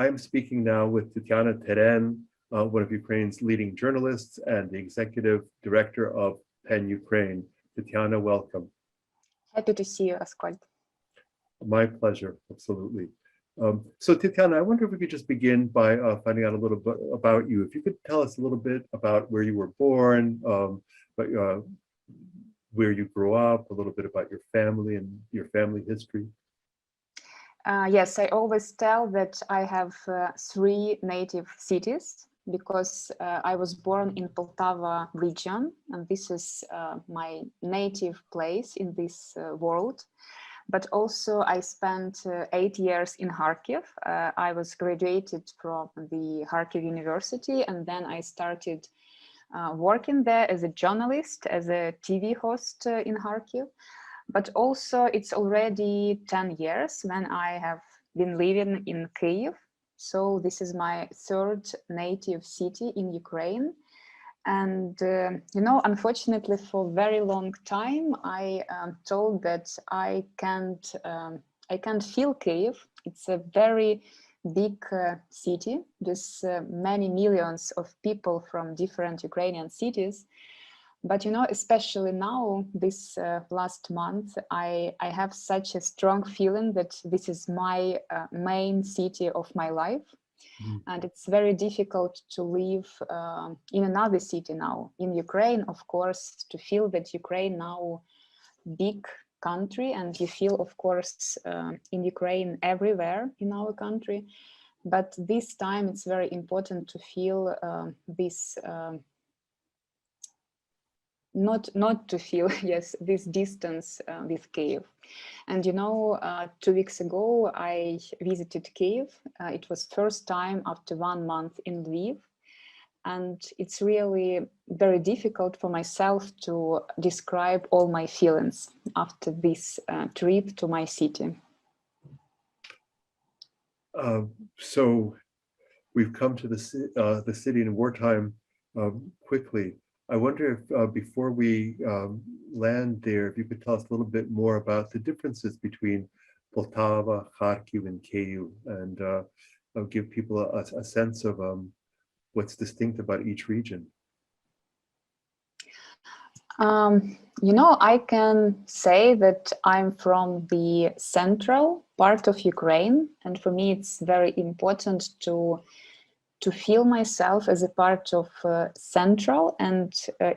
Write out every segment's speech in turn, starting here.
I am speaking now with Tetyana Teren, one of Ukraine's leading journalists and the executive director of PEN Ukraine. Tetyana, welcome. Happy to see you, Askold. My pleasure, absolutely. So Tetyana, I wonder if we could just begin by finding out a little bit about you. If you could tell us a little bit about where you were born, where you grew up, a little bit about your family and your family history. Yes, I always tell that I have three native cities because I was born in Poltava region, and this is my native place in this world. But also I spent 8 years in Kharkiv. I was graduated from the Kharkiv University, and then I started working there as a journalist, as a TV host in Kharkiv. But also it's already 10 years when I have been living in Kyiv. So this is my third native city in Ukraine. And, you know, unfortunately for a very long time, I told that I can't feel Kyiv. It's a very big city. There's many millions of people from different Ukrainian cities. But, you know, especially now, this last month, I have such a strong feeling that this is my main city of my life. And it's very difficult to live in another city now. In Ukraine, of course, to feel that Ukraine now big country, and you feel, of course, in Ukraine everywhere in our country. But this time it's very important to feel this, not to feel, yes, this distance with Kyiv. And you know, 2 weeks ago, I visited Kyiv. It was first time after 1 month in Lviv. And it's really very difficult for myself to describe all my feelings after this trip to my city. So we've come to the city in wartime quickly. I wonder if before we land there, if you could tell us a little bit more about the differences between Poltava, Kharkiv, and Kyiv, and give people a sense of what's distinct about each region. You know, I can say that I'm from the central part of Ukraine, and for me it's very important to feel myself as a part of central and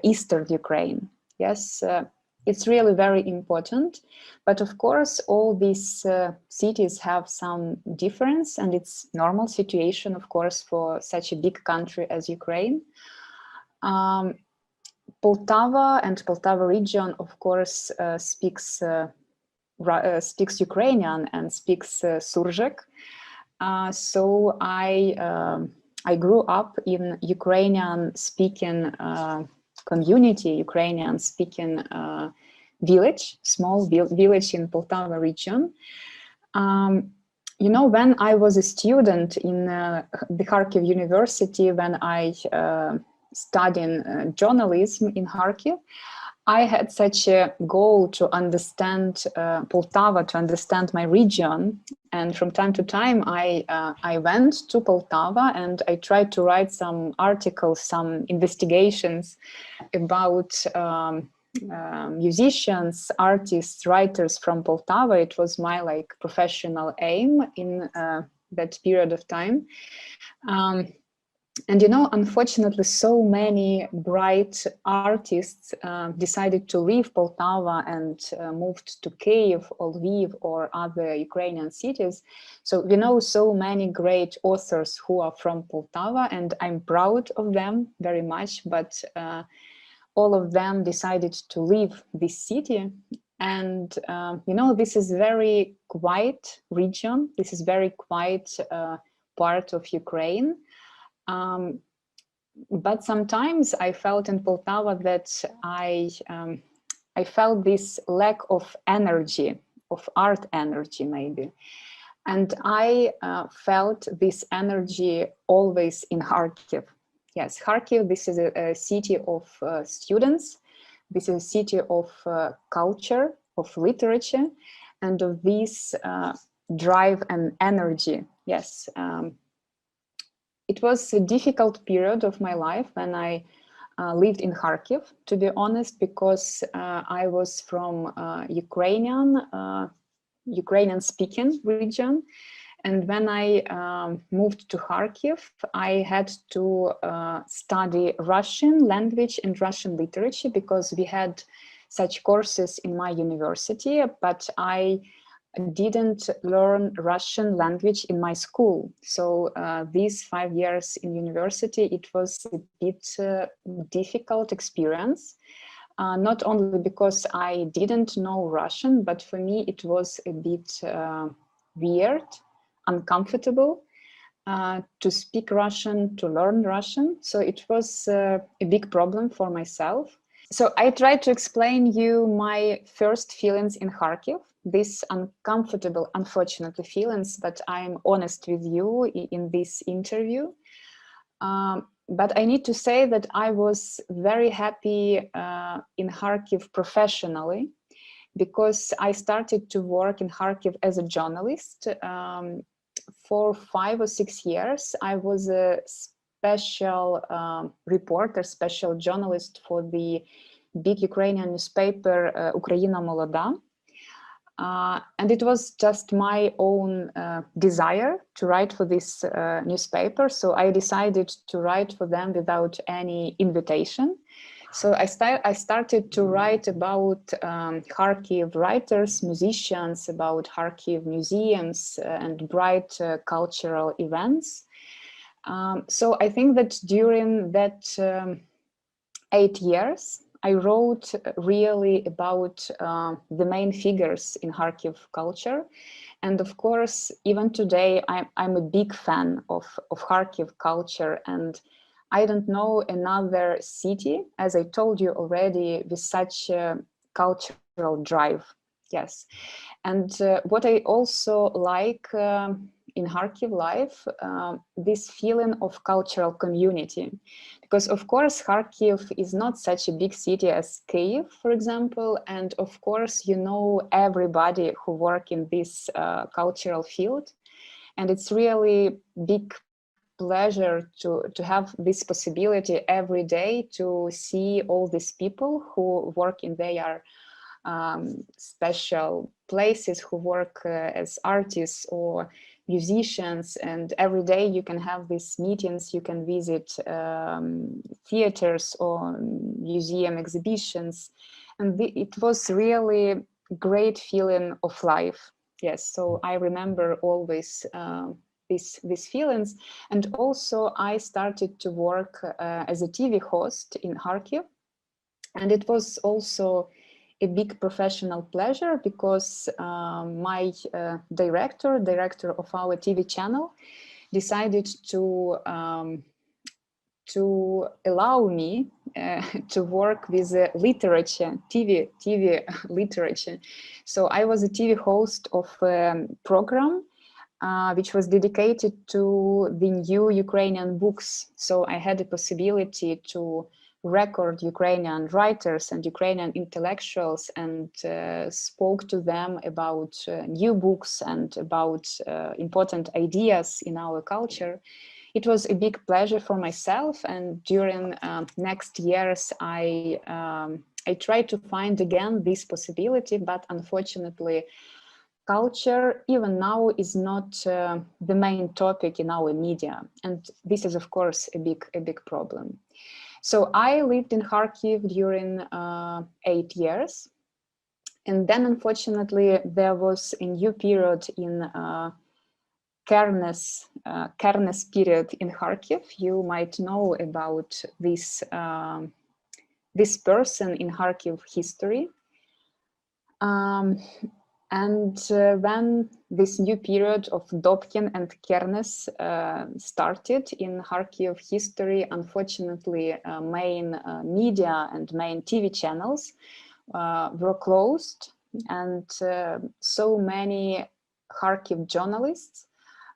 eastern Ukraine. Yes, it's really very important. But of course, all these cities have some difference, and it's normal situation, of course, for such a big country as Ukraine. Poltava and Poltava region, of course, speaks Ukrainian and speaks Surzhyk. So I grew up in Ukrainian-speaking community, Ukrainian-speaking village, small village in Poltava region. You know, when I was a student in the Kharkiv University, when I studied journalism in Kharkiv, I had such a goal to understand Poltava, to understand my region. And from time to time, I went to Poltava and I tried to write some articles, some investigations about musicians, artists, writers from Poltava. It was my professional aim in that period of time. And you know, unfortunately, so many bright artists decided to leave Poltava and moved to Kyiv or Lviv or other Ukrainian cities. So we know so many great authors who are from Poltava, and I'm proud of them very much. But all of them decided to leave this city. And you know, this is very quiet region. This is very quiet part of Ukraine. But sometimes I felt in Poltava that I felt this lack of energy, of art energy maybe. And I felt this energy always in Kharkiv. Yes, Kharkiv, this is a city of students. This is a city of culture, of literature, and of this drive and energy. Yes. It was a difficult period of my life when I lived in Kharkiv, to be honest, because I was from Ukrainian-speaking region. And when I moved to Kharkiv, I had to study Russian language and Russian literature because we had such courses in my university, but I didn't learn Russian language in my school. So these 5 years in university, it was a bit difficult experience. Not only because I didn't know Russian, but for me it was a bit weird, uncomfortable to speak Russian, to learn Russian. So it was a big problem for myself. So I tried to explain you my first feelings in Kharkiv, these uncomfortable, unfortunately feelings, but I'm honest with you in this interview. But I need to say that I was very happy in Kharkiv professionally, because I started to work in Kharkiv as a journalist. For 5 or 6 years, I was a special reporter, special journalist for the big Ukrainian newspaper Ukraina Молода. And it was just my own desire to write for this newspaper. So I decided to write for them without any invitation. So I started to write about Kharkiv writers, musicians, about Kharkiv museums and bright cultural events. So I think that during that 8 years, I wrote really about the main figures in Kharkiv culture. And of course, even today, I'm a big fan of Kharkiv culture. And I don't know another city, as I told you already, with such a cultural drive. Yes. And what I also like in Kharkiv life, this feeling of cultural community. Because of course, Kharkiv is not such a big city as Kyiv, for example. And of course, you know everybody who work in this cultural field. And it's really big pleasure to have this possibility every day to see all these people who work in their special places, who work as artists or musicians, and every day you can have these meetings, you can visit theaters or museum exhibitions, and it was really great feeling of life. Yes, so I remember always these feelings. And also I started to work as a TV host in Kharkiv, and it was also a big professional pleasure because my director of our TV channel decided to allow me to work with literature, TV literature. So I was a TV host of a program which was dedicated to the new Ukrainian books. So I had the possibility to record Ukrainian writers and Ukrainian intellectuals and spoke to them about new books and about important ideas in our culture. It was a big pleasure for myself, and during next years I tried to find again this possibility, but unfortunately culture even now is not the main topic in our media, and this is of course a big problem. So I lived in Kharkiv during 8 years, and then unfortunately there was a new period in Kernes period in Kharkiv. You might know about this this person in Kharkiv history. And when this new period of Dobkin and Kernes started in Kharkiv history, unfortunately, main media and main TV channels were closed, and so many Kharkiv journalists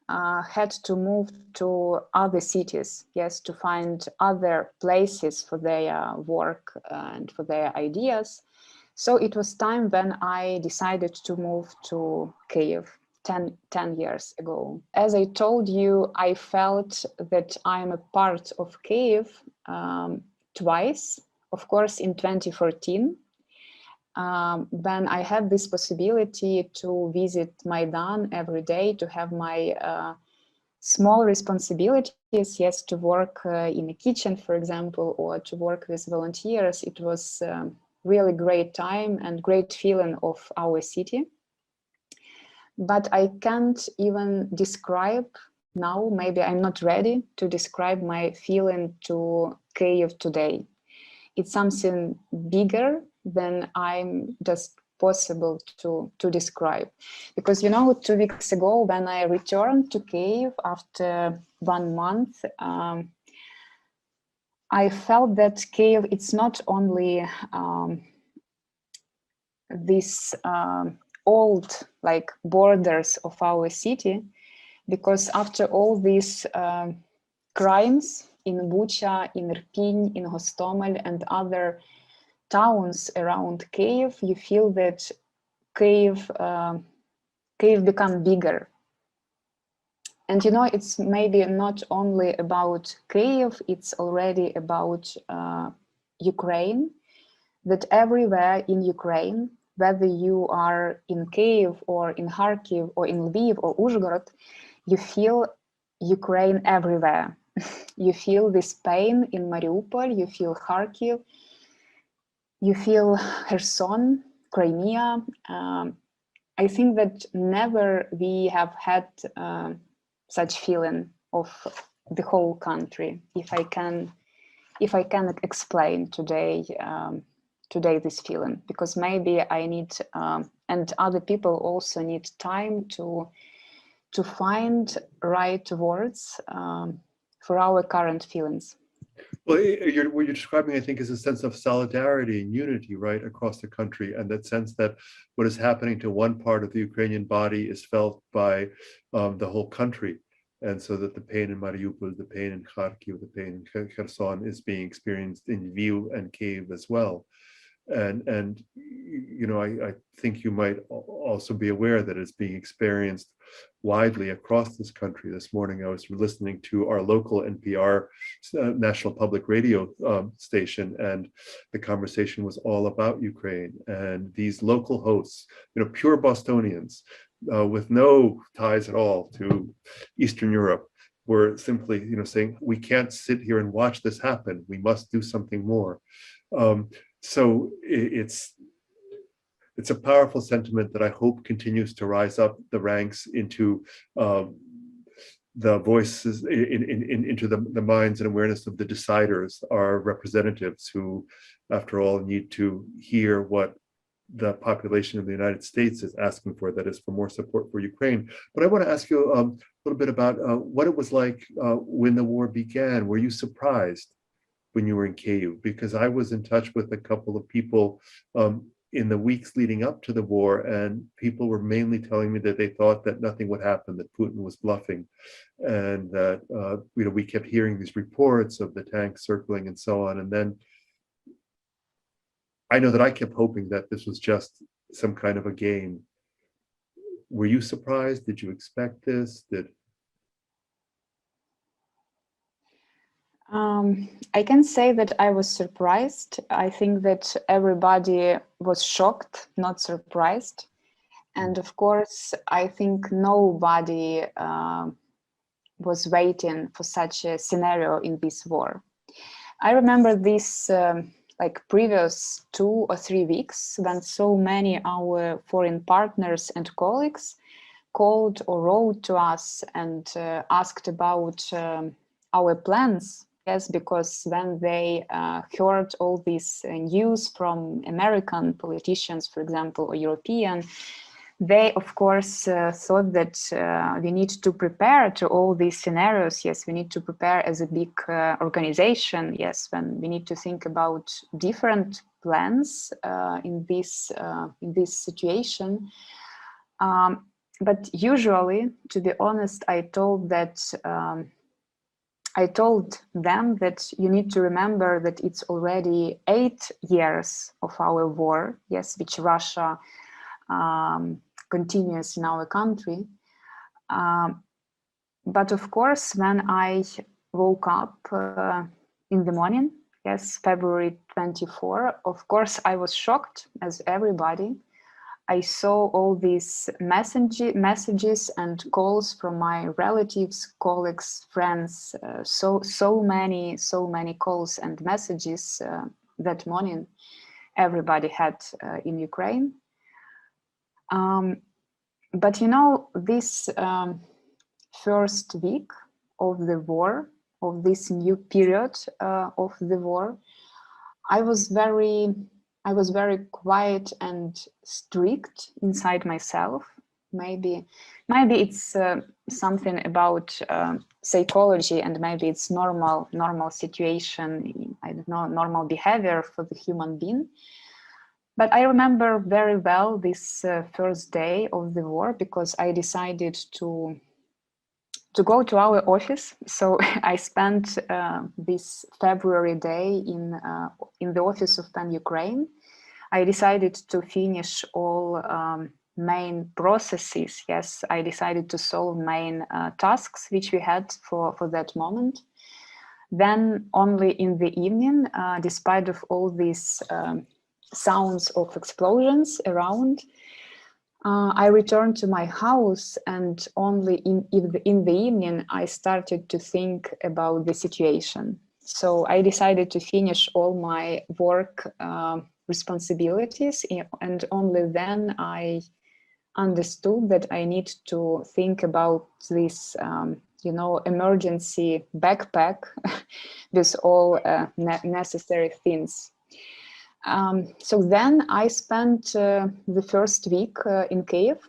had to move to other cities, yes, to find other places for their work and for their ideas. So it was time when I decided to move to Kyiv. 10 years ago. As I told you, I felt that I'm a part of Kyiv twice. Of course, in 2014, when I had this possibility to visit Maidan every day, to have my small responsibilities, yes, to work in the kitchen, for example, or to work with volunteers. It was really great time and great feeling of our city. But I can't even describe now, maybe I'm not ready to describe my feeling to Kyiv today. It's something bigger than I'm just possible to describe. Because, you know, 2 weeks ago, when I returned to Kyiv after 1 month, I felt that Kyiv, it's not only this old like borders of our city, because after all these crimes in Bucha, in Irpin, in Hostomel and other towns around Kyiv, you feel that Kyiv become bigger. And you know, it's maybe not only about Kyiv, it's already about Ukraine, that everywhere in Ukraine, whether you are in Kyiv or in Kharkiv or in Lviv or Uzhhorod, you feel Ukraine everywhere. You feel this pain in Mariupol, you feel Kharkiv, you feel Kherson, Crimea. I think that never we have had such feeling of the whole country. If I can explain today this feeling, because maybe I need and other people also need time to find right words for our current feelings. Well, what you're describing, I think, is a sense of solidarity and unity, right, across the country, and that sense that what is happening to one part of the Ukrainian body is felt by the whole country, and so that the pain in Mariupol, the pain in Kharkiv, the pain in Kherson is being experienced in Lviv and Kyiv as well. And you know, I think you might also be aware that it's being experienced widely across this country. This morning, I was listening to our local NPR National Public Radio station, and the conversation was all about Ukraine and these local hosts, you know, pure Bostonians with no ties at all to Eastern Europe, were simply, you know, saying, we can't sit here and watch this happen. We must do something more. So it's a powerful sentiment that I hope continues to rise up the ranks into the voices, into the minds and awareness of the deciders, our representatives, who, after all, need to hear what the population of the United States is asking for, that is, for more support for Ukraine. But I want to ask you a little bit about what it was like when the war began. Were you surprised when you were in Kyiv? Because I was in touch with a couple of people in the weeks leading up to the war, and people were mainly telling me that they thought that nothing would happen, that Putin was bluffing, and that you know, we kept hearing these reports of the tanks circling and so on. And then I know that I kept hoping that this was just some kind of a game. Were you surprised? Did you expect this? I can say that I was surprised. I think that everybody was shocked, not surprised. And of course, I think nobody was waiting for such a scenario in this war. I remember this like previous 2 or 3 weeks when so many our foreign partners and colleagues called or wrote to us and asked about our plans. Yes, because when they heard all this news from American politicians, for example, or European, they, of course, thought that we need to prepare to all these scenarios. Yes, we need to prepare as a big organization. Yes, when we need to think about different plans in this situation. But usually, to be honest, I told them that you need to remember that it's already 8 years of our war, yes, which Russia continuous in our country. But of course, when I woke up in the morning, yes, February 24, of course, I was shocked, as everybody. I saw all these messages and calls from my relatives, colleagues, friends, so many calls and messages that morning everybody had in Ukraine. But you know, this first week of the war, of this new period of the war, I was very quiet and strict inside myself. Maybe it's something about psychology, and maybe it's normal situation. I don't know, normal behavior for the human being. But I remember very well this first day of the war, because I decided to go to our office. So I spent this February day in the office of PEN Ukraine. I decided to finish all main processes. Yes, I decided to solve main tasks which we had for that moment. Then only in the evening, despite of all these sounds of explosions around, I returned to my house, and only in the evening I started to think about the situation. So I decided to finish all my work responsibilities, and only then I understood that I need to think about this, you know, emergency backpack with all necessary things. So then I spent the first week in Kyiv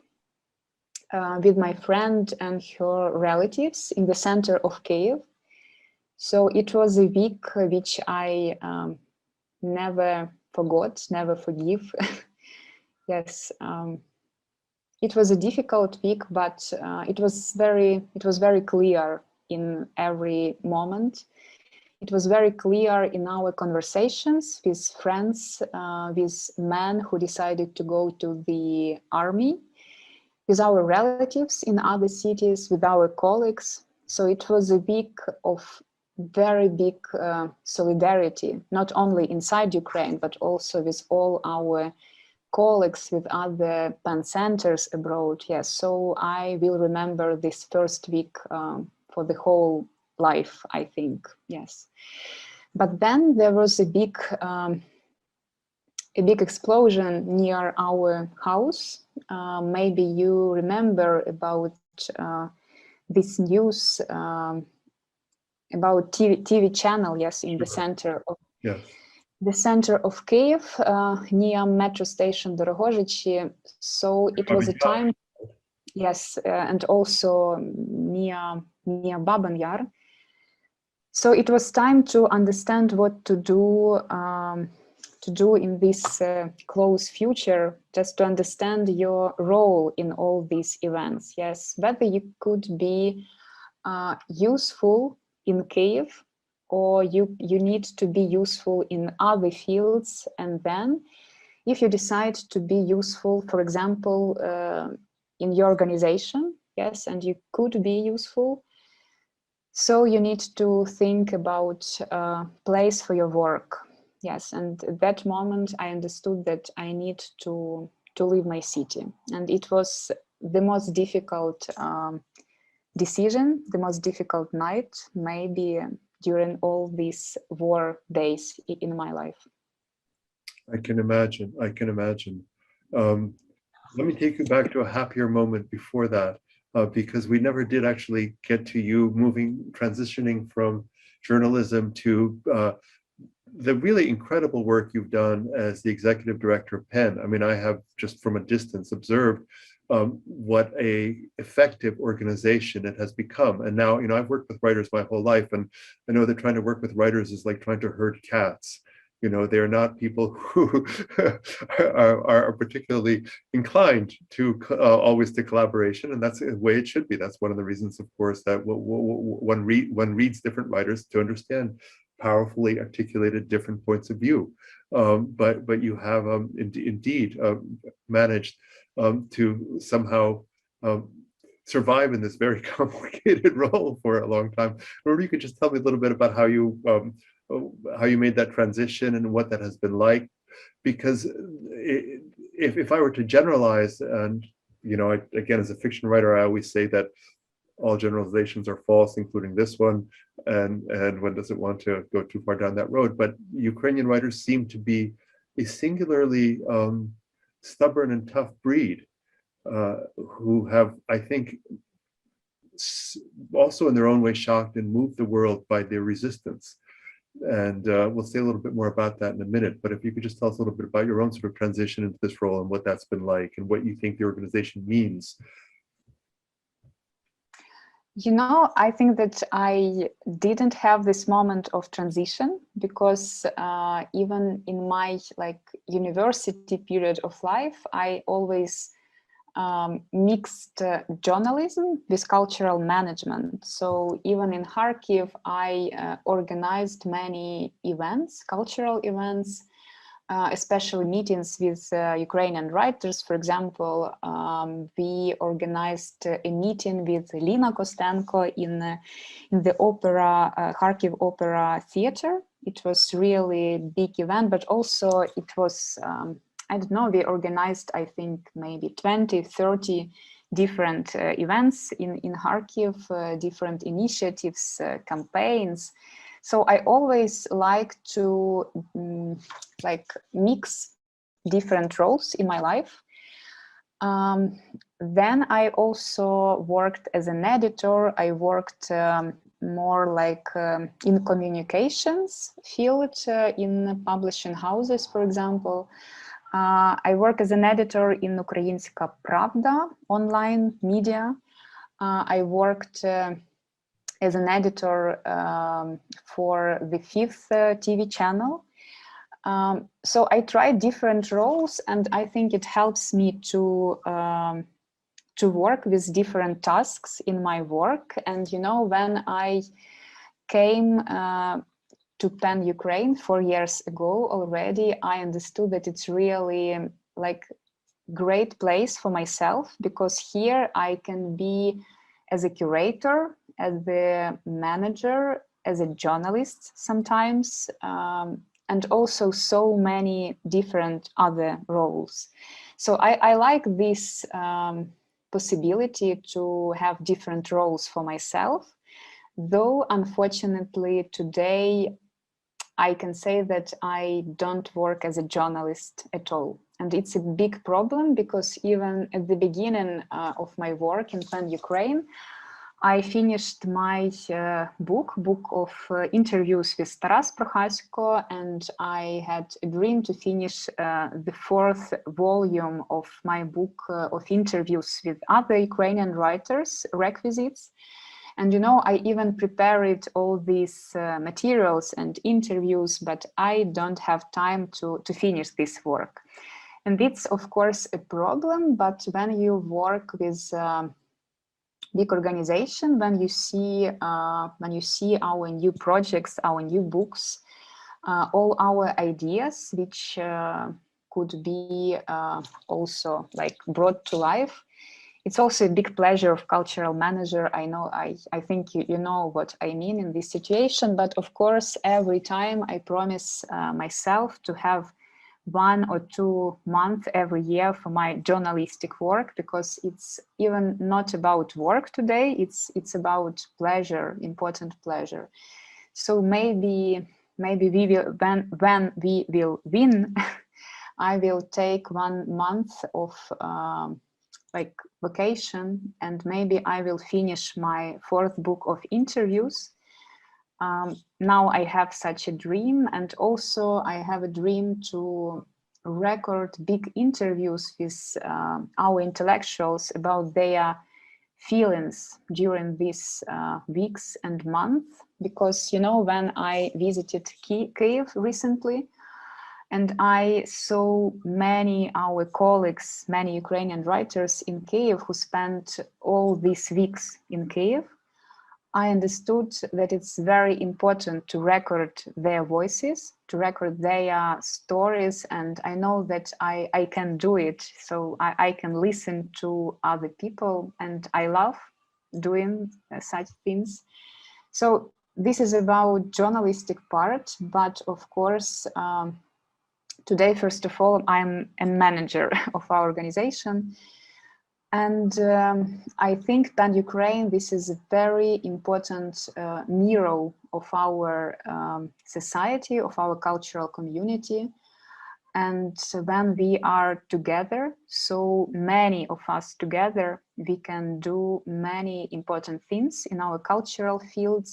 with my friend and her relatives in the center of Kyiv. So it was a week which I never forgot, never forgive. Yes, it was a difficult week, but it was very clear in every moment. It was very clear in our conversations with friends, with men who decided to go to the army, with our relatives in other cities, with our colleagues. So it was a week of very big solidarity, not only inside Ukraine, but also with all our colleagues, with other PEN centers abroad. Yes, so I will remember this first week for the whole life, I think. Yes, but then there was a big explosion near our house. Maybe you remember about this news about TV channel. Yes, in the center of the center of Kyiv, near metro station Dorogozhichi. So it was a time. Yes, and also near Baban Yar. So it was time to understand what to do in this close future, just to understand your role in all these events. Yes, whether you could be useful in Kyiv, or you need to be useful in other fields. And then if you decide to be useful, for example, in your organization, yes, and you could be useful, so you need to think about a place for your work. Yes, and at that moment I understood that I need to leave my city. And it was the most difficult decision, the most difficult night, maybe during all these war days in my life. I can imagine. Let me take you back to a happier moment before that, because we never did actually get to you transitioning from journalism to the really incredible work you've done as the executive director of PEN. I mean, I have just from a distance observed what a effective organization it has become. And now, you know, I've worked with writers my whole life, and I know that trying to work with writers is like trying to herd cats. You know, they're not people who are particularly inclined to always to collaboration, and that's the way it should be. That's one of the reasons, of course, that one reads different writers to understand powerfully articulated different points of view. But you have indeed managed to somehow survive in this very complicated role for a long time. Or you could just tell me a little bit about how you made that transition and what that has been like. Because if I were to generalize, and again, as a fiction writer, I always say that all generalizations are false, including this one, and one doesn't want to go too far down that road. But Ukrainian writers seem to be a singularly stubborn and tough breed, who have, I think, also in their own way shocked and moved the world by their resistance. And we'll say a little bit more about that in a minute. But if you could just tell us a little bit about your own sort of transition into this role and what that's been like and what you think the organization means. I think that I didn't have this moment of transition because even in my university period of life, I always mixed journalism with cultural management. So even in Kharkiv, I organized many events, cultural events, especially meetings with Ukrainian writers. For example, we organized a meeting with Lina Kostenko in the opera, Kharkiv Opera Theater. It was really a big event, but also it was, I don't know, we organized, I think, maybe 20, 30 different events in Kharkiv, different initiatives, campaigns. So I always like to mix different roles in my life. Then I also worked as an editor. I worked more in communications field, in publishing houses, for example. I work as an editor in Ukrainska Pravda, online media. I worked as an editor for the 5th TV channel. So I tried different roles, and I think it helps me to work with different tasks in my work. And when I came to PEN Ukraine 4 years ago already, I understood that it's really great place for myself, because here I can be as a curator, as the manager, as a journalist sometimes, and also so many different other roles. So I like this possibility to have different roles for myself, though unfortunately today I can say that I don't work as a journalist at all. And it's a big problem, because even at the beginning of my work in PEN Ukraine, I finished my book of interviews with Taras Prohasko, and I had a dream to finish the 4th volume of my book of interviews with other Ukrainian writers, requisites. And I even prepared all these materials and interviews, but I don't have time to finish this work. And it's of course a problem, but when you work with big organization, when you see our new projects, our new books, all our ideas, which could be also brought to life, it's also a big pleasure of cultural manager. I know, I think you know what I mean in this situation, but of course, every time I promise myself to have 1 or 2 months every year for my journalistic work, because it's even not about work today, it's about pleasure, important pleasure. So maybe we will, when we will win, I will take 1 month of vacation, and maybe I will finish my 4th book of interviews. Now I have such a dream, and also I have a dream to record big interviews with our intellectuals about their feelings during these weeks and months, because when I visited Kyiv recently, and I saw many our colleagues, many Ukrainian writers in Kyiv who spent all these weeks in Kyiv, I understood that it's very important to record their voices, to record their stories, and I know that I can do it. So I can listen to other people, and I love doing such things. So this is about journalistic part, but of course, today, first of all, I'm a manager of our organization. And I think that Ukraine, this is a very important mirror of our society, of our cultural community. And when we are together, so many of us together, we can do many important things in our cultural field,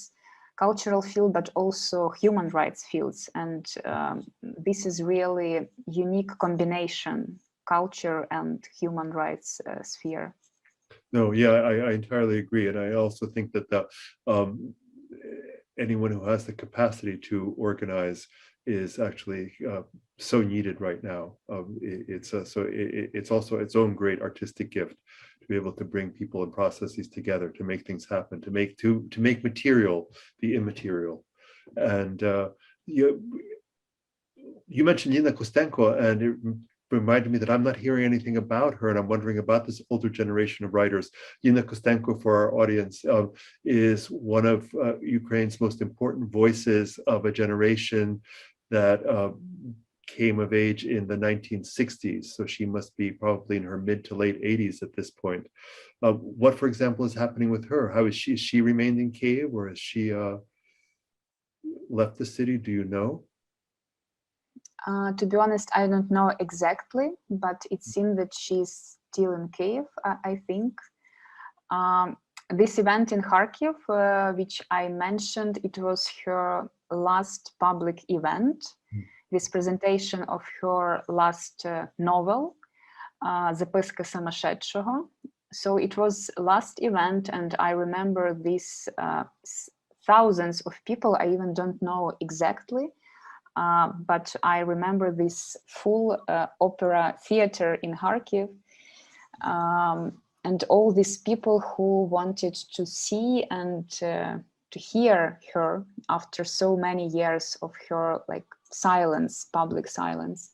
but also human rights fields. And this is really a unique combination, culture and human rights sphere. No, yeah, I entirely agree. And I also think that anyone who has the capacity to organize is actually so needed right now. It's also its own great artistic gift to be able to bring people and processes together, to make things happen, to make material the immaterial. And you mentioned Nina Kostenko, and it reminded me that I'm not hearing anything about her, and I'm wondering about this older generation of writers. Nina Kostenko, for our audience, is one of Ukraine's most important voices of a generation that came of age in the 1960s. So she must be probably in her mid to late 80s at this point. What, for example, is happening with her? How is she? Has she remained in Kyiv, or has she left the city? Do you know? To be honest, I don't know exactly, but it seems that she's still in Kyiv, I think. This event in Kharkiv, which I mentioned, it was her last public event, this presentation of her last novel, Записки сумасшедшого. So it was last event, and I remember these thousands of people. I even don't know exactly. But I remember this full opera theater in Kharkiv, and all these people who wanted to see and to hear her after so many years of her silence, public silence.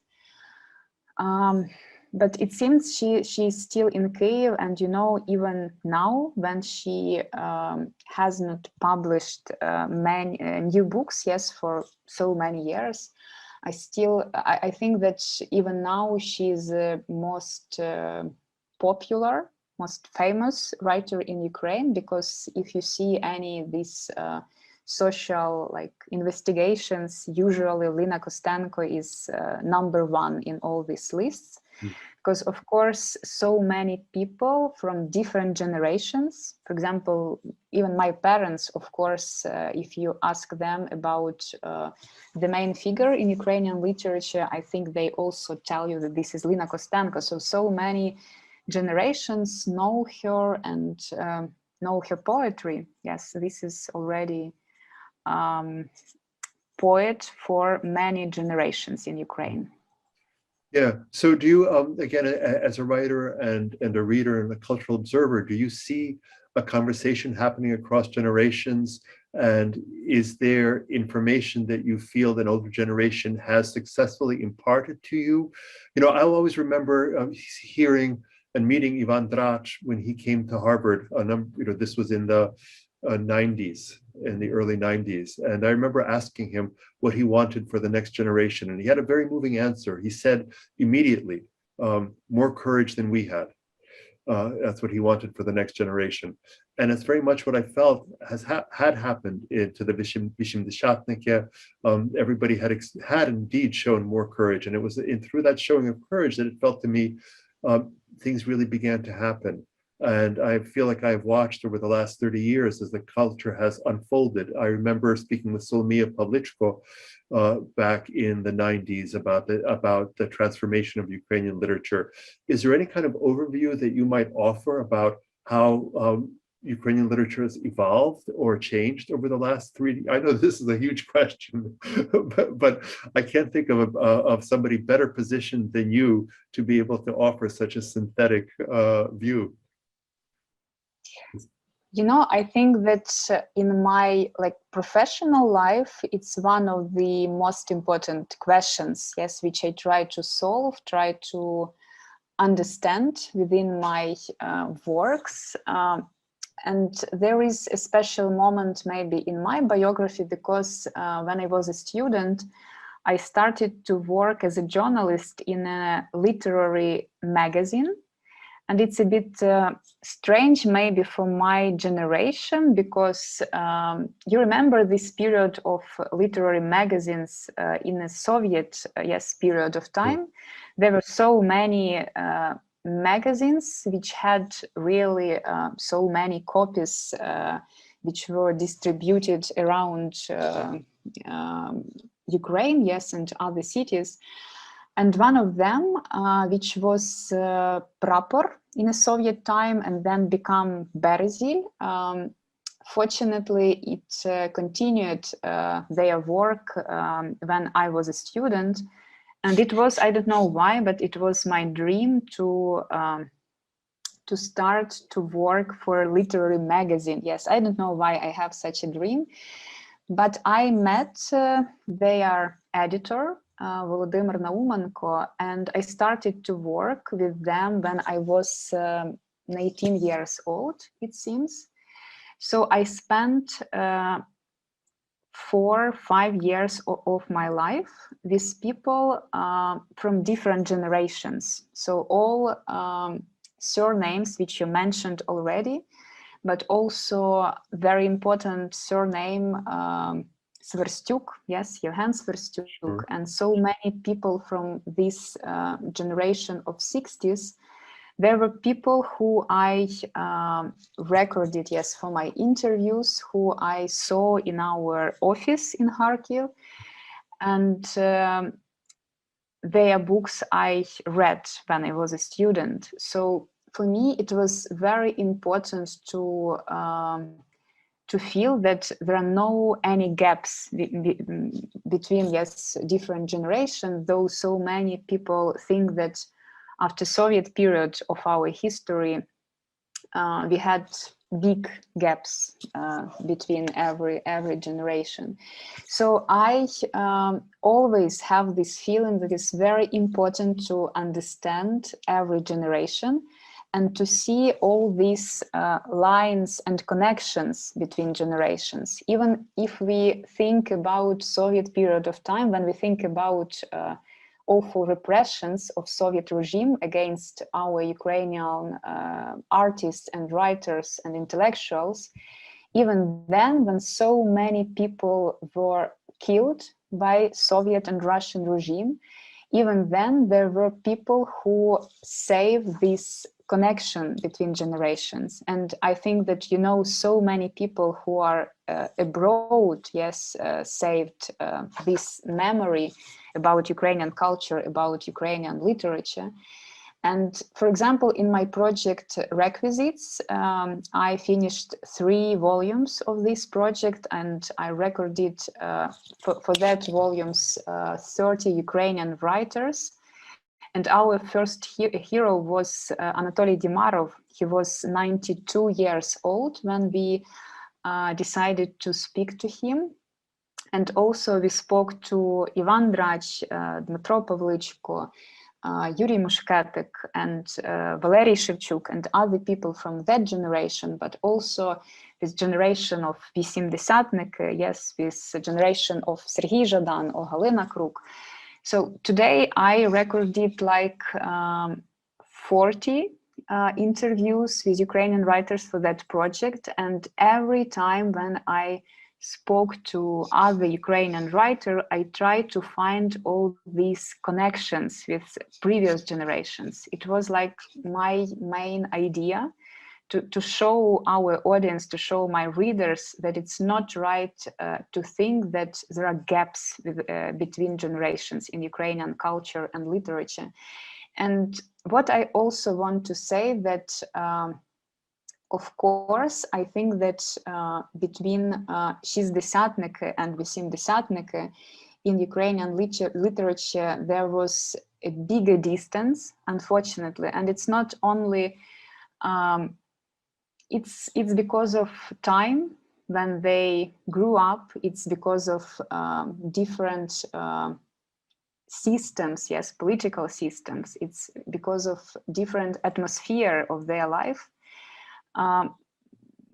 But it seems she's still in Kyiv, and even now, when she has not published many new books, yes, for so many years, I think that even now she's the most popular, most famous writer in Ukraine, because if you see any of these social investigations, usually Lina Kostenko is #1 in all these lists. Because of course, so many people from different generations, for example, even my parents, of course, if you ask them about the main figure in Ukrainian literature, I think they also tell you that this is Lina Kostenko. So many generations know her and know her poetry. Yes, this is already poet for many generations in Ukraine. Yeah. So do you, again, as a writer and a reader and a cultural observer, do you see a conversation happening across generations? And is there information that you feel that an older generation has successfully imparted to you? I'll always remember hearing and meeting Ivan Drach when he came to Harvard. This was in the 90s, in the early 90s. And I remember asking him what he wanted for the next generation. And he had a very moving answer. He said immediately, more courage than we had. That's what he wanted for the next generation. And it's very much what I felt had happened to the Vishimdeshatnike. Everybody had indeed shown more courage. And it was through that showing of courage that it felt to me things really began to happen. And I feel like I've watched over the last 30 years as the culture has unfolded. I remember speaking with Solomia Pavlichko back in the 90s about the transformation of Ukrainian literature. Is there any kind of overview that you might offer about how Ukrainian literature has evolved or changed over the last 3? I know this is a huge question, but I can't think of somebody better positioned than you to be able to offer such a synthetic view. You know, I think that in my professional life, it's one of the most important questions, yes, which I try to solve, try to understand within my works. And there is a special moment maybe in my biography because when I was a student, I started to work as a journalist in a literary magazine. And it's a bit strange maybe for my generation because you remember this period of literary magazines in a Soviet period of time. There were so many magazines which had really so many copies which were distributed around Ukraine, yes, and other cities. And one of them, which was Prapor in a Soviet time and then become Berezil, fortunately, it continued their work when I was a student. And it was, I don't know why, but it was my dream to start to work for a literary magazine. Yes, I don't know why I have such a dream, but I met their editor, Volodymyr Naumenko, and I started to work with them when I was 19 years old, it seems. So I spent 4 or 5 years of my life with people from different generations. So all surnames which you mentioned already, but also very important surname, Sverstyuk, yes, Johann Sverstyuk, Sure. and so many people from this generation of 60s. There were people who I recorded, yes, for my interviews, who I saw in our office in Kharkiv, and their books I read when I was a student. So for me, it was very important to feel that there are no any gaps between, yes, different generations, though so many people think that after Soviet period of our history, we had big gaps between every generation. So I always have this feeling that it's very important to understand every generation and to see all these lines and connections between generations. Even if we think about Soviet period of time, when we think about awful repressions of Soviet regime against our Ukrainian artists and writers and intellectuals, even then, when so many people were killed by Soviet and Russian regime, even then there were people who saved this connection between generations. And I think that, you know, so many people who are abroad, yes, saved this memory about Ukrainian culture, about Ukrainian literature. And for example, in my project Requisites, I finished 3 volumes of this project, and I recorded for that volumes 30 Ukrainian writers. And our first hero was Anatoly Dimarov. He was 92 years old when we decided to speak to him. And also we spoke to Ivan Drach, Dmitro Pavlychko, Yuri Mushkatek, and Valery Shevchuk, and other people from that generation, but also this generation of Visimdesatniki, yes, this generation of Serhiy Zhadan or Galina Kruk. So today I recorded like 40 interviews with Ukrainian writers for that project, and every time when I spoke to other Ukrainian writer, I tried to find all these connections with previous generations. It was like my main idea to show our audience, to show my readers that it's not right to think that there are gaps between generations in Ukrainian culture and literature. And what I also want to say that of course, I think that between Шістдесятники and Вісімдесятники in Ukrainian literature, there was a bigger distance, unfortunately. And it's not only it's because of time when they grew up. It's because of different systems, yes, political systems. It's because of different atmosphere of their life.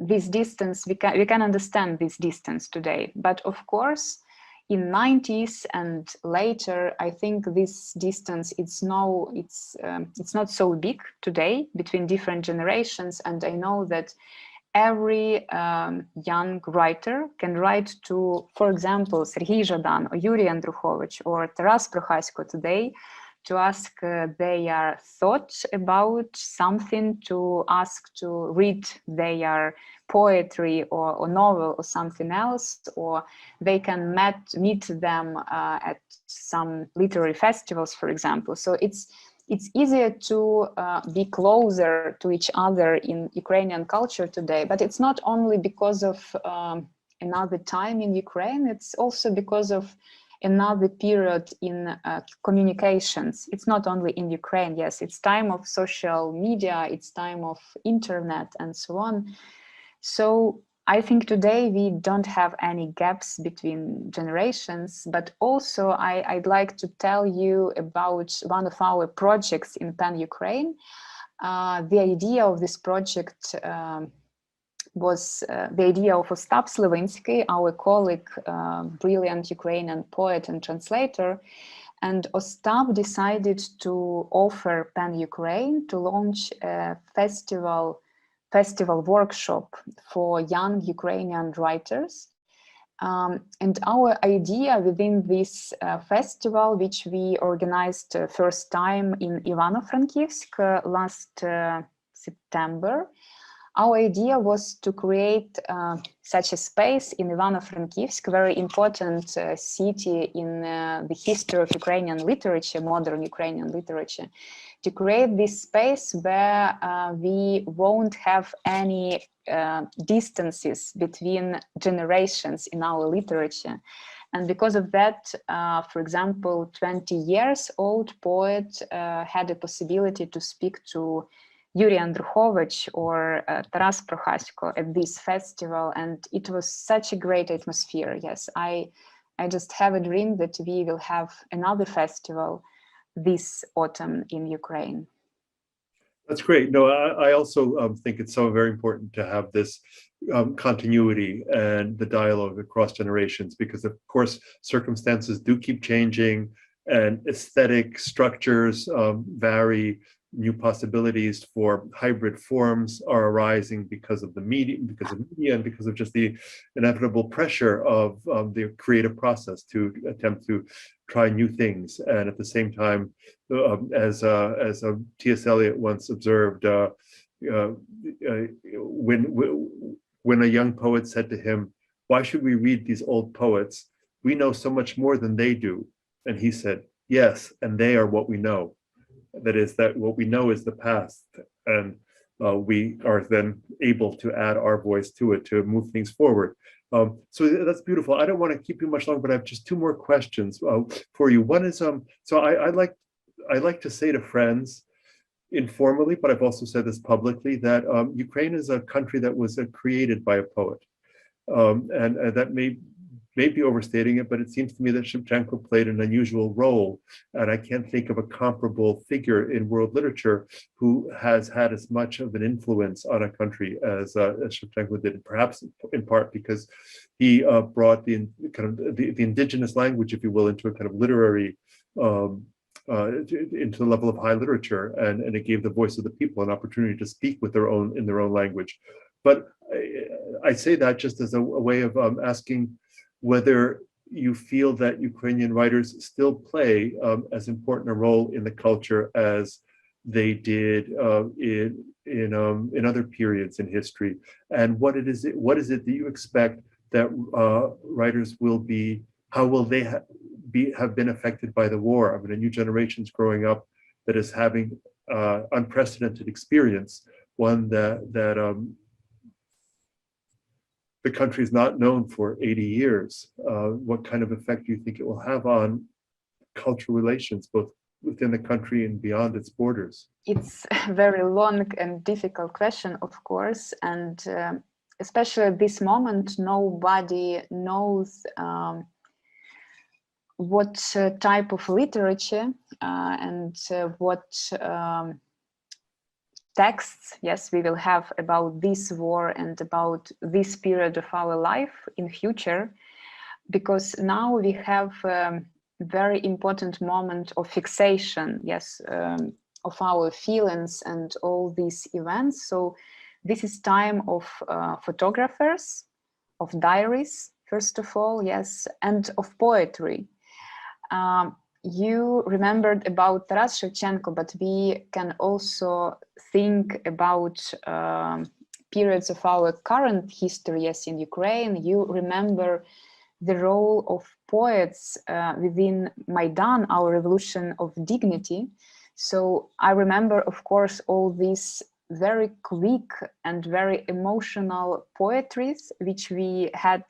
This distance, we can understand this distance today, but of course in 90s and later, I think this distance, it's not so big today between different generations. And I know that every young writer can write to, for example, Serhiy Zhadan or Yuri Andrukhovich or Taras Prohasko today, to ask their thoughts about something, to ask to read their poetry or novel or something else, or they can meet them at some literary festivals, for example. So it's easier to be closer to each other in Ukrainian culture today, but it's not only because of another time in Ukraine, it's also because of another period in communications. It's not only in Ukraine, yes, it's time of social media, it's time of internet and so on. So I think today we don't have any gaps between generations, but also I'd like to tell you about one of our projects in Pan-Ukraine. The idea of this project was the idea of Ostap Slivinsky, our colleague, brilliant Ukrainian poet and translator. And Ostap decided to offer Pan-Ukraine to launch a festival workshop for young Ukrainian writers. And our idea within this festival, which we organized first time in Ivano-Frankivsk last September, our idea was to create such a space in Ivano-Frankivsk, very important city in the history of Ukrainian literature, modern Ukrainian literature, to create this space where we won't have any distances between generations in our literature. And because of that, for example, 20 years old poet had the possibility to speak to Yuri Andrukhovich or Taras Prohasko at this festival, and it was such a great atmosphere. Yes, I just have a dream that we will have another festival this autumn in Ukraine. That's great. No, I also think it's so very important to have this continuity and the dialogue across generations, because of course circumstances do keep changing and aesthetic structures vary. New possibilities for hybrid forms are arising because of the media, and because of just the inevitable pressure of the creative process to attempt to try new things. And at the same time, as T.S. Eliot once observed, when a young poet said to him, "Why should we read these old poets? We know so much more than they do." And he said, "Yes, and they are what we know." That is, that what we know is the past, and we are then able to add our voice to it to move things forward. So that's beautiful. I don't want to keep you much longer, but I have just two more questions for you. One is, so I like to say to friends informally, but I've also said this publicly, that Ukraine is a country that was created by a poet, and that may be overstating it, but it seems to me that Shevchenko played an unusual role, and I can't think of a comparable figure in world literature who has had as much of an influence on a country as Shevchenko did. Perhaps in part because he brought the indigenous language, if you will, into a kind of literary into the level of high literature, and it gave the voice of the people an opportunity to speak with in their own language. But I say that just as a way of asking whether you feel that Ukrainian writers still play as important a role in the culture as they did in other periods in history, and what is it that you expect that writers will be? How will they have been affected by the war? I mean, a new generation's growing up that is having unprecedented experience, one that the country is not known for 80 years. What kind of effect do you think it will have on cultural relations, both within the country and beyond its borders? It's a very long and difficult question, of course, and especially at this moment, nobody knows what type of literature and what texts, yes, we will have about this war and about this period of our life in future, because now we have a very important moment of fixation, yes, of our feelings and all these events. So this is time of photographers, of diaries, first of all, yes, and of poetry. You remembered about Taras Shevchenko, but we can also think about periods of our current history, yes, in Ukraine. You remember the role of poets within Maidan, our revolution of dignity. So I remember, of course, all these very quick and very emotional poetries which we had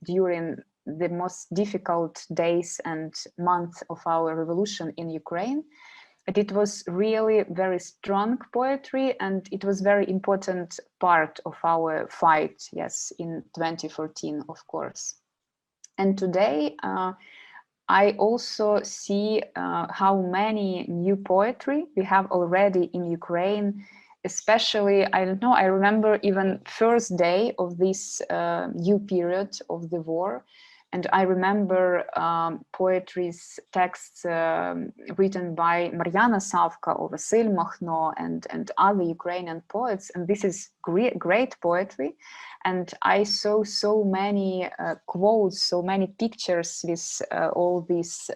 during the most difficult days and months of our revolution in Ukraine. But it was really very strong poetry, and it was very important part of our fight, yes, in 2014, of course. And today, I also see how many new poetry we have already in Ukraine, especially, I don't know, I remember even first day of this new period of the war. And I remember poetry's texts written by Mariana Savka or Vasyl Makhno and other Ukrainian poets. And this is great poetry. And I saw so many quotes, so many pictures with all these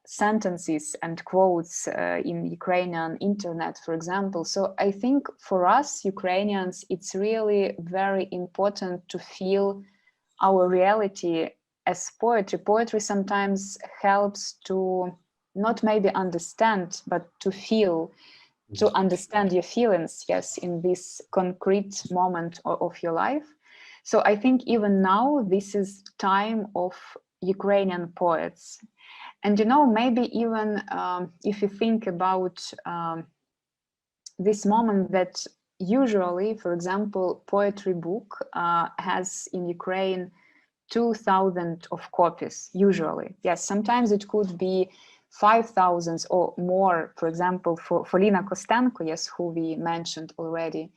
sentences and quotes in Ukrainian internet, for example. So I think for us Ukrainians, it's really very important to feel our reality as poetry. Poetry sometimes helps to not maybe understand, but to feel, to understand your feelings, yes, in this concrete moment of your life. So I think even now, this is time of Ukrainian poets. And, you know, maybe even if you think about this moment that usually, for example, poetry book has in Ukraine 2,000 of copies, usually. Yes, sometimes it could be 5,000 or more, for example, for Lina Kostenko, yes, who we mentioned already.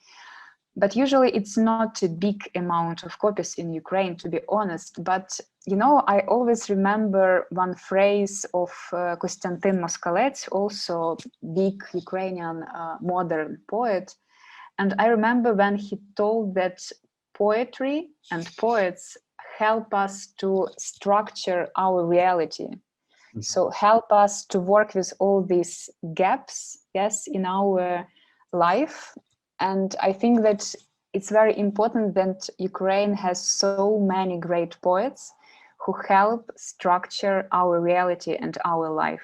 But usually it's not a big amount of copies in Ukraine, to be honest. But, you know, I always remember one phrase of Konstantin Moskalets, also big Ukrainian modern poet. And I remember when he told that poetry and poets help us to structure our reality. So help us to work with all these gaps, yes, in our life. And I think that it's very important that Ukraine has so many great poets who help structure our reality and our life.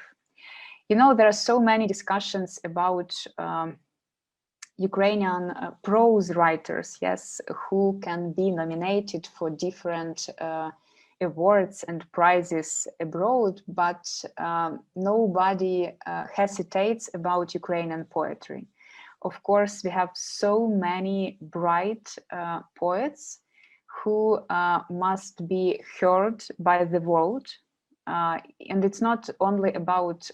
You know, there are so many discussions about Ukrainian prose writers, yes, who can be nominated for different awards and prizes abroad, but nobody hesitates about Ukrainian poetry. Of course, we have so many bright poets who must be heard by the world. And it's not only about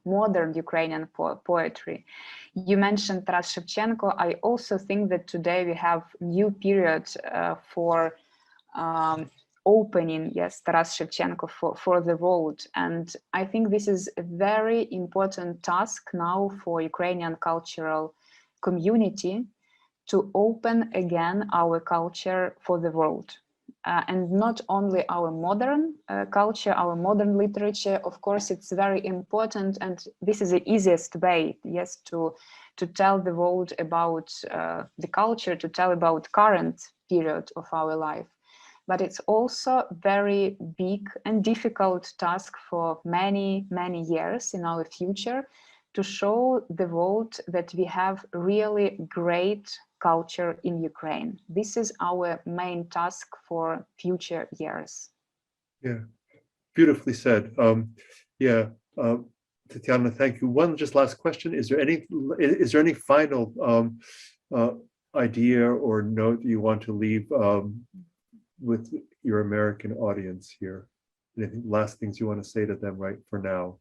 modern Ukrainian poetry. You mentioned Taras Shevchenko. I also think that today we have new period for opening, yes, Taras Shevchenko for the world. And I think this is a very important task now for Ukrainian cultural community to open again our culture for the world. And not only our modern culture, our modern literature, of course, it's very important. And this is the easiest way, yes, to tell the world about the culture, to tell about current period of our life. But it's also very big and difficult task for many, many years in our future to show the world that we have really great culture in Ukraine. This is our main task for future years. Yeah, beautifully said. Tetyana, thank you. One just last question. Is there any final idea or note you want to leave with your American audience here? Anything, last things you want to say to them right for now?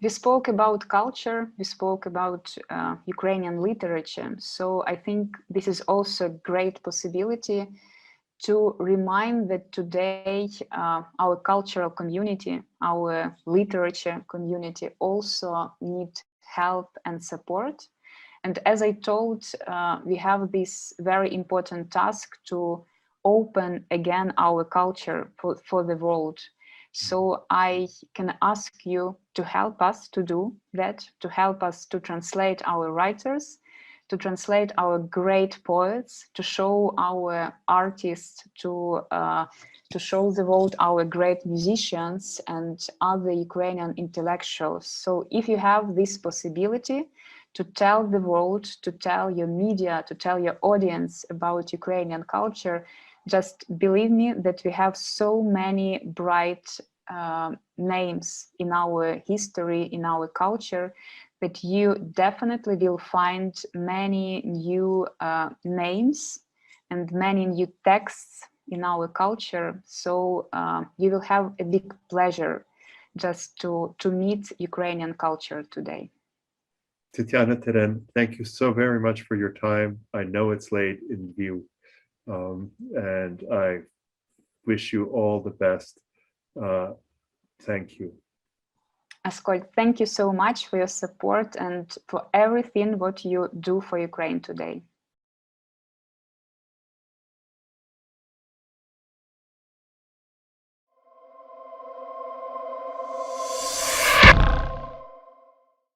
We spoke about culture, we spoke about Ukrainian literature. So I think this is also a great possibility to remind that today our cultural community, our literature community also need help and support. And as I told, we have this very important task to open again our culture for the world. So I can ask you to help us to do that, to help us to translate our writers, to translate our great poets, to show our artists, to show the world our great musicians and other Ukrainian intellectuals. So if you have this possibility to tell the world, to tell your media, to tell your audience about Ukrainian culture, just believe me that we have so many bright names in our history, in our culture, that you definitely will find many new names and many new texts in our culture. So you will have a big pleasure just to meet Ukrainian culture today. Tetyana, Teren, thank you so very much for your time. I know it's late in view, and I wish you all the best. Thank you. Askold, thank you so much for your support and for everything what you do for Ukraine today.